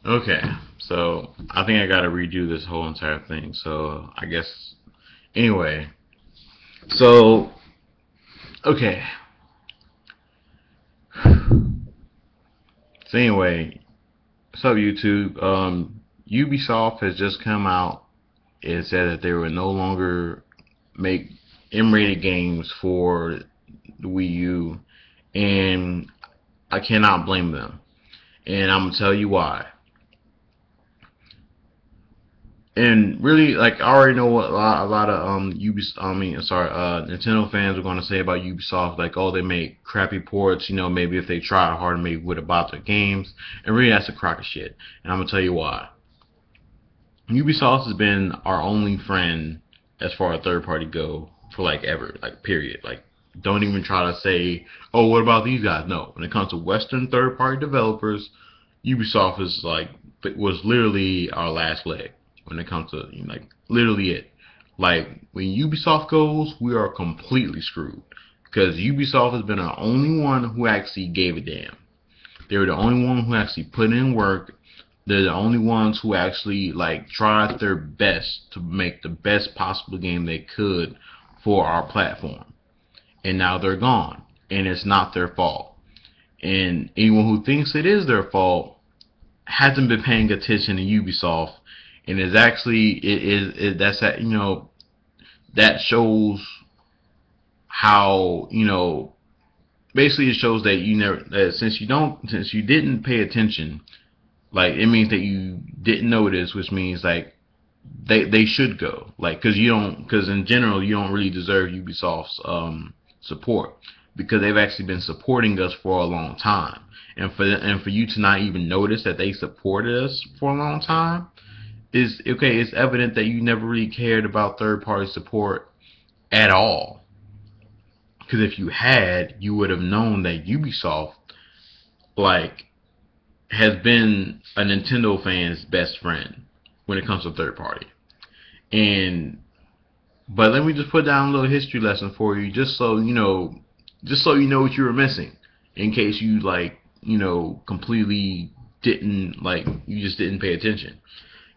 Okay, so I think I gotta redo this whole entire thing. So I guess anyway. So okay. So anyway, what's up YouTube? Ubisoft has just come out and said that they will no longer make M-rated games for the Wii U, and I cannot blame them. And I'm gonna tell you why. And really, like I already know what a lot of Nintendo fans are going to say about Ubisoft. Like, oh, they make crappy ports. Maybe if they tried hard, maybe would have bought their games. And really, that's a crock of shit. And I'm gonna tell you why. Ubisoft has been our only friend as far as third party go for like ever, like period. Like, don't even try to say, oh, what about these guys? No, when it comes to Western third party developers, Ubisoft is like was literally our last leg when it comes to like literally it. Like when Ubisoft goes, we are completely screwed because Ubisoft has been our only one who actually gave a damn. They were the only one who actually put in work. They're the only ones who actually like tried their best to make the best possible game they could for our platform. And now they're gone, and it's not their fault. And anyone who thinks it is their fault hasn't been paying attention to Ubisoft, and is actually that's that that shows how basically it shows that you never that since you didn't pay attention, like it means that you didn't notice, which means like they should go, like because in general you don't really deserve Ubisoft's support because they've actually been supporting us for a long time, and for you to not even notice that they supported us for a long time is okay. It's evident that you never really cared about third party support at all. Because if you had, you would have known that Ubisoft like has been a Nintendo fan's best friend when it comes to third party. And but let me just put down a little history lesson for you, just so you know what you were missing, in case you completely didn't you just didn't pay attention.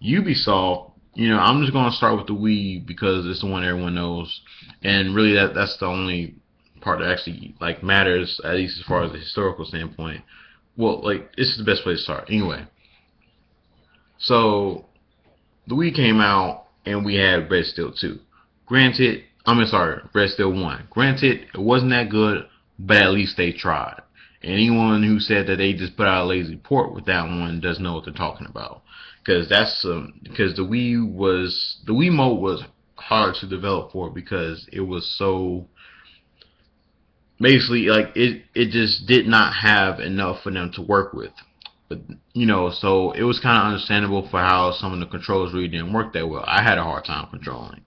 Ubisoft, I'm just gonna start with the Wii because it's the one everyone knows, and really that's the only part that actually like matters, at least as far as the historical standpoint. Well, like this is the best place to start. Anyway, so the Wii came out and we had Red Steel 2. Granted, sorry, Red Steel 1. Granted, it wasn't that good, but at least they tried. Anyone who said that they just put out a lazy port with that one doesn't know what they're talking about. Because the Wii mode was hard to develop for because it was so basically like it just did not have enough for them to work with. But so it was kind of understandable for how some of the controls really didn't work that well. I had a hard time controlling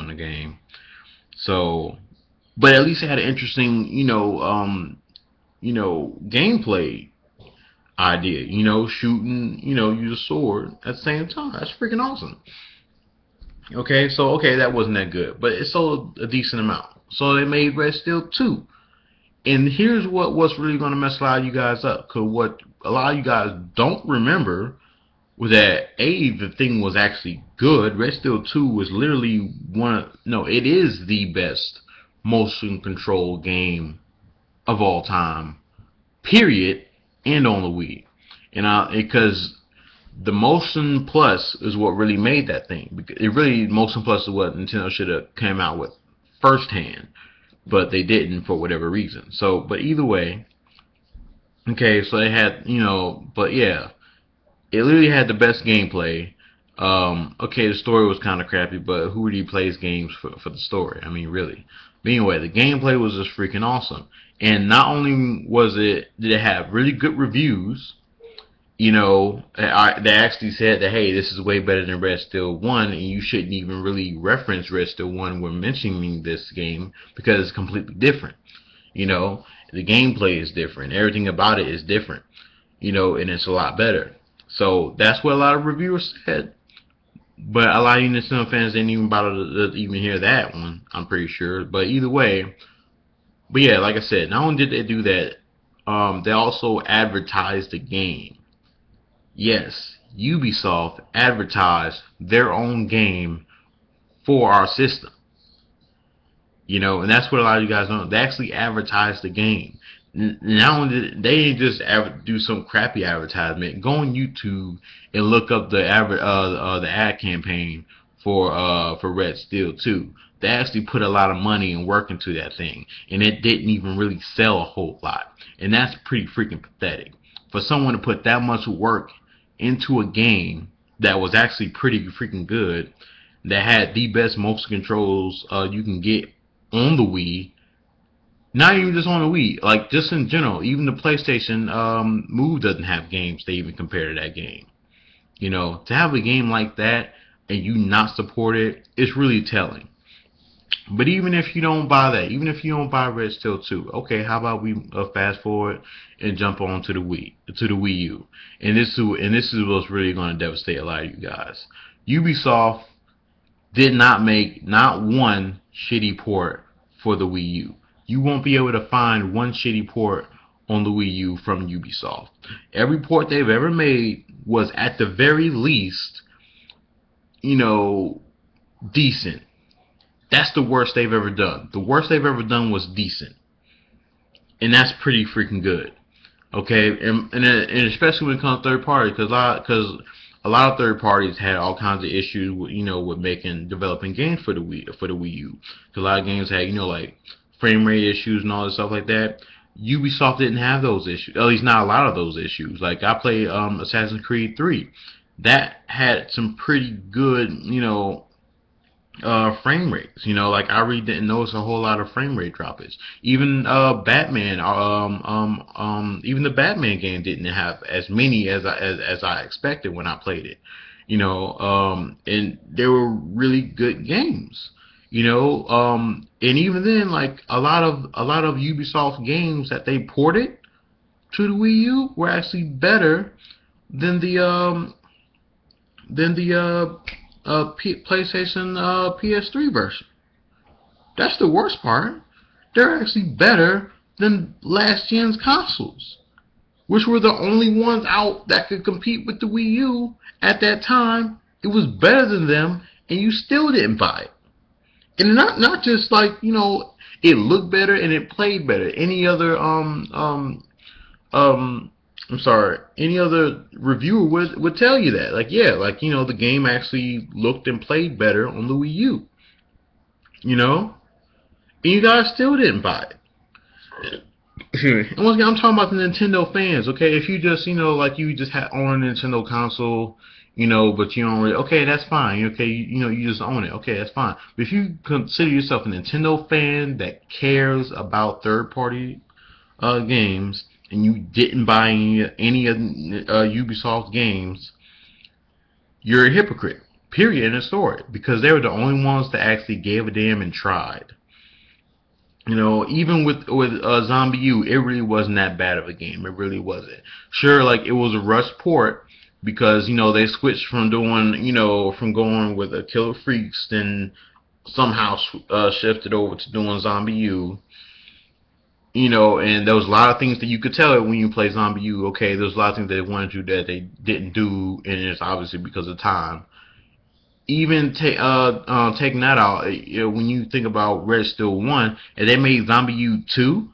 the game. So, but at least it had an interesting gameplay idea. Shooting, use a sword at the same time. That's freaking awesome. Okay, so okay, that wasn't that good, but it sold a decent amount. So they made Red Steel 2. And here's what's really going to mess a lot of you guys up. Because what a lot of you guys don't remember was that the thing was actually good. Red Steel 2 was literally no, it is the best motion control game of all time, period, and on the Wii. And because the Motion Plus is what really made that thing. It really Motion Plus is what Nintendo should have came out with firsthand, but they didn't for whatever reason. So, but either way, okay. So they had, but yeah, it literally had the best gameplay. Okay, the story was kind of crappy, but who really plays games for the story? I mean, really. But anyway, the gameplay was just freaking awesome. And not only did it have really good reviews, they actually said that hey, this is way better than Red Steel 1, and you shouldn't even really reference Red Steel 1 when mentioning this game because it's completely different. You know, the gameplay is different, everything about it is different. And it's a lot better. So that's what a lot of reviewers said. But a lot of Nintendo fans didn't even bother to even hear that one, I'm pretty sure. But either way, but yeah, like I said, not only did they do that, they also advertised the game. Yes, Ubisoft advertised their own game for our system. You know, and that's what a lot of you guys don't. They actually advertise the game. Not only they didn't just do some crappy advertisement. Go on YouTube and look up the ad campaign for Red Steel 2. They actually put a lot of money and work into that thing, and it didn't even really sell a whole lot. And that's pretty freaking pathetic for someone to put that much work into a game that was actually pretty freaking good, that had the best motion controls you can get on the Wii. Not even just on the Wii, like just in general. Even the PlayStation Move doesn't have games they even compare to that game. You know, to have a game like that and you not support it, it's really telling. But even if you don't buy that, even if you don't buy Red Steel 2, okay, how about we fast forward and jump on to the Wii U, and this is what's really going to devastate a lot of you guys. Ubisoft did not make not one shitty port for the Wii U. You won't be able to find one shitty port on the Wii U from Ubisoft. Every port they've ever made was at the very least, you know, decent. That's the worst they've ever done. The worst they've ever done was decent. And that's pretty freaking good. Okay, and especially when it comes to third party, because a lot of third parties had all kinds of issues with, you know, with developing games for the Wii U. Because a lot of games had, you know, like frame rate issues and all this stuff like that. Ubisoft didn't have those issues. At least not a lot of those issues. Like I played Assassin's Creed 3. That had some pretty good, you know, frame rates. You know, like I really didn't notice a whole lot of frame rate droppage. Even Batman, even the Batman game didn't have as many as I expected when I played it. You know, and they were really good games. You know, and even then, like a lot of Ubisoft games that they ported to the Wii U were actually better than the PlayStation PS3 version. That's the worst part. They're actually better than last gen's consoles, which were the only ones out that could compete with the Wii U at that time. It was better than them, and you still didn't buy it. And not just like, you know, it looked better and it played better. Any other any other reviewer would tell you that. Like, yeah, like, you know, the game actually looked and played better on the Wii U. You know? And you guys still didn't buy it. And once again, I'm talking about the Nintendo fans, okay? If you just, you know, like you just own a Nintendo console, you know, but you don't really, okay, that's fine. Okay, you know, you just own it. Okay, that's fine. But if you consider yourself a Nintendo fan that cares about third-party games, and you didn't buy any of Ubisoft games, you're a hypocrite. Period. In the story, because they were the only ones that actually gave a damn and tried. You know, even with Zombie U, it really wasn't that bad of a game. It really wasn't. Sure, like it was a rush port because, you know, they switched from doing, you know, from going with a Killer Freaks, then somehow shifted over to doing Zombie U. You know, and there was a lot of things that you could tell it when you play Zombie U. Okay, there's a lot of things that they wanted to do that they didn't do, and it's obviously because of time. Even taking that out, you know, when you think about Red Steel 1, and they made Zombie U 2,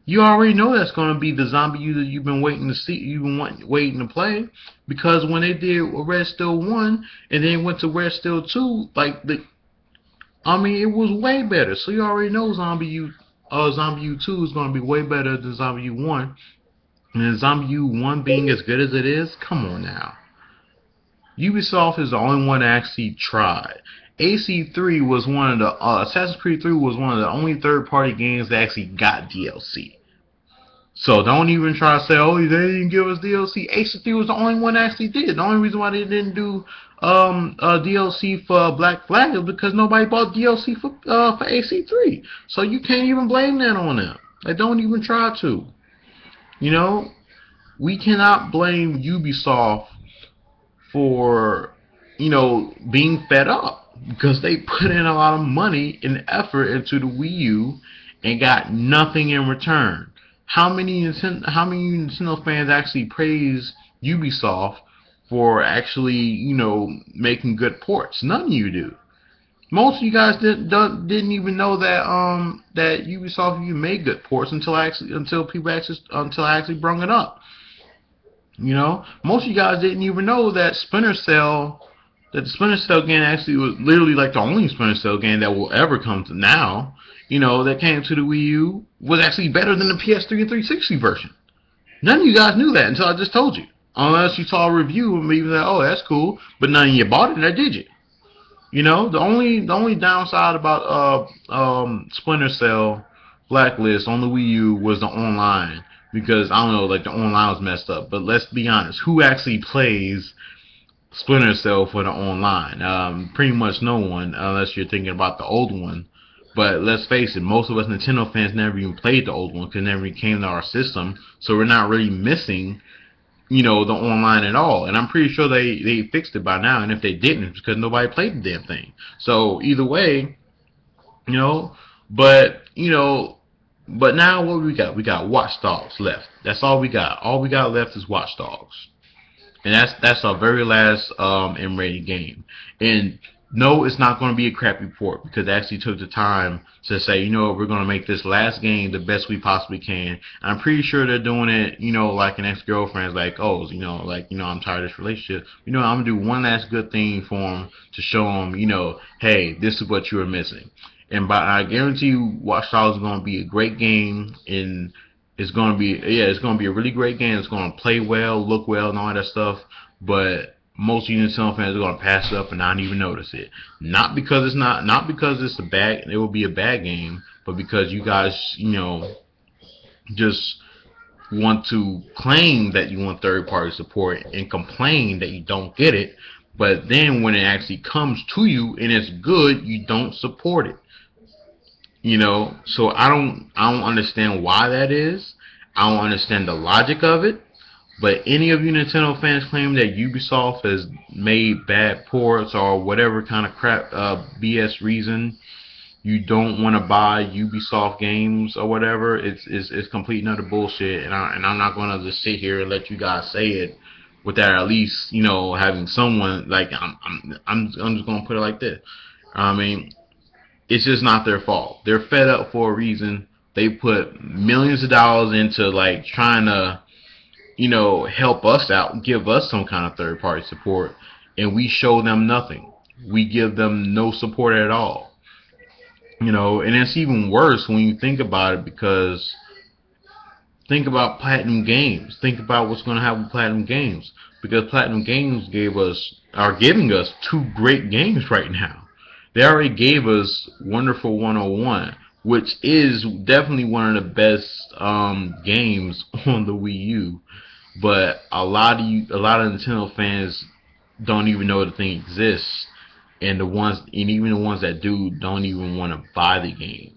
you already know that's going to be the Zombie U that you've been waiting to see, waiting to play, because when they did Red Steel 1 and then went to Red Steel 2, like I mean, it was way better. So you already know Zombie U 2 is going to be way better than Zombie U 1. And Zombie U 1 being as good as it is, come on now. Ubisoft is the only one that actually tried. AC3 was one of the Assassin's Creed 3 was one of the only third-party games that actually got DLC. So don't even try to say, oh, they didn't give us DLC. AC3 was the only one that actually did. The only reason why they didn't do DLC for Black Flag is because nobody bought DLC for AC3. So you can't even blame that on them. They don't even try to. You know, we cannot blame Ubisoft for, you know, being fed up, because they put in a lot of money and effort into the Wii U and got nothing in return. How many Nintendo fans actually praise Ubisoft for actually, making good ports. None of you do. Most of you guys didn't even know that that Ubisoft even made good ports until I actually brung it up. Most of you guys didn't even know that the Splinter Cell game actually was literally like the only Splinter Cell game that will ever come to now. That came to the Wii U was actually better than the PS3 and 360 version. None of you guys knew that until I just told you. Unless you saw a review and maybe like, oh, that's cool, but none of you bought it, or did you? The only downside about Splinter Cell Blacklist on the Wii U was the online, because I don't know, like the online was messed up. But let's be honest, who actually plays Splinter Cell for the online? Pretty much no one, unless you're thinking about the old one. But let's face it, most of us Nintendo fans never even played the old one because it never came to our system, so we're not really missing the online at all. And I'm pretty sure they fixed it by now, and if they didn't, it's because nobody played the damn thing. So either way, you know, but but now what we got? We got Watchdogs left. That's all we got. All we got left is Watchdogs. And that's our very last M-rated game. And no, it's not going to be a crappy port, because they actually took the time to say, we're going to make this last game the best we possibly can. And I'm pretty sure they're doing it, like an ex-girlfriend's like, oh, I'm tired of this relationship. I'm going to do one last good thing for them to show them, hey, this is what you were missing. And I guarantee you, Watch Dogs is going to be a great game, and it's going to be a really great game. It's going to play well, look well, and all that stuff. But most Nintendo fans are going to pass it up and not even notice it. Not because it will be a bad game, but because you guys, just want to claim that you want third-party support and complain that you don't get it. But then when it actually comes to you and it's good, you don't support it. So I don't understand why that is. I don't understand the logic of it. But any of you Nintendo fans claim that Ubisoft has made bad ports or whatever kind of crap BS reason you don't want to buy Ubisoft games or whatever, it's complete and utter bullshit. And I'm not going to just sit here and let you guys say it without at least having someone like I'm just going to put it like this. I mean, it's just not their fault. They're fed up for a reason. They put millions of dollars into like trying to help us out, give us some kind of third-party support, and we show them nothing. We give them no support at all. And it's even worse when you think about it, because think about Platinum Games. Think about what's going to happen with Platinum Games, because Platinum Games are giving us two great games right now. They already gave us Wonderful 101, which is definitely one of the best games on the Wii U. But a lot of Nintendo fans don't even know the thing exists, and even the ones that do don't even want to buy the game,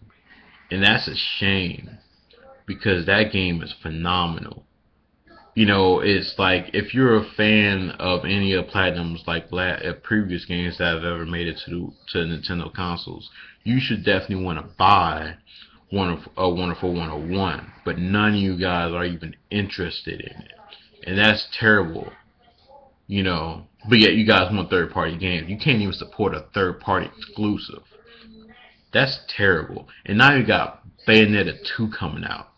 and that's a shame, because that game is phenomenal. It's like, if you're a fan of any of Platinum's like previous games that have ever made it to Nintendo consoles, you should definitely want to buy Wonderful 101. But none of you guys are even interested in it, and that's terrible. But yet you guys want third-party games. You can't even support a third-party exclusive. That's terrible. And now you got Bayonetta 2 coming out.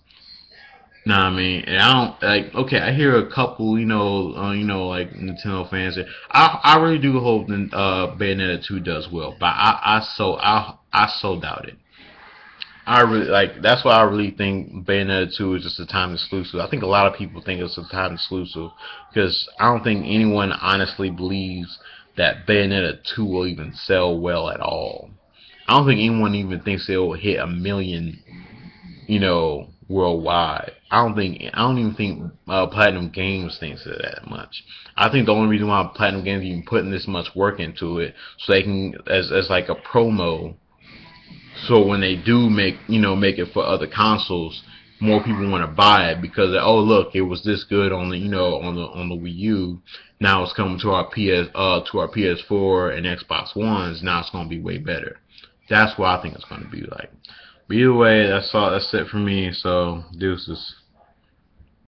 Know what I mean? And I don't like. Okay, I hear a couple, like Nintendo fans say, I really do hope that Bayonetta 2 does well, but I so doubt it. I really that's why I really think Bayonetta 2 is just a time exclusive. I think a lot of people think it's a time exclusive, because I don't think anyone honestly believes that Bayonetta 2 will even sell well at all. I don't think anyone even thinks it will hit 1 million, worldwide. I don't even think Platinum Games thinks it that much. I think the only reason why Platinum Games even putting this much work into it, so they can, as like a promo, so when they do make it for other consoles, more people want to buy it, because oh look, it was this good on the on the Wii U. Now it's coming to our PS4 and Xbox Ones. Now it's going to be way better. That's what I think it's going to be like. But either way, that's it for me. So deuces.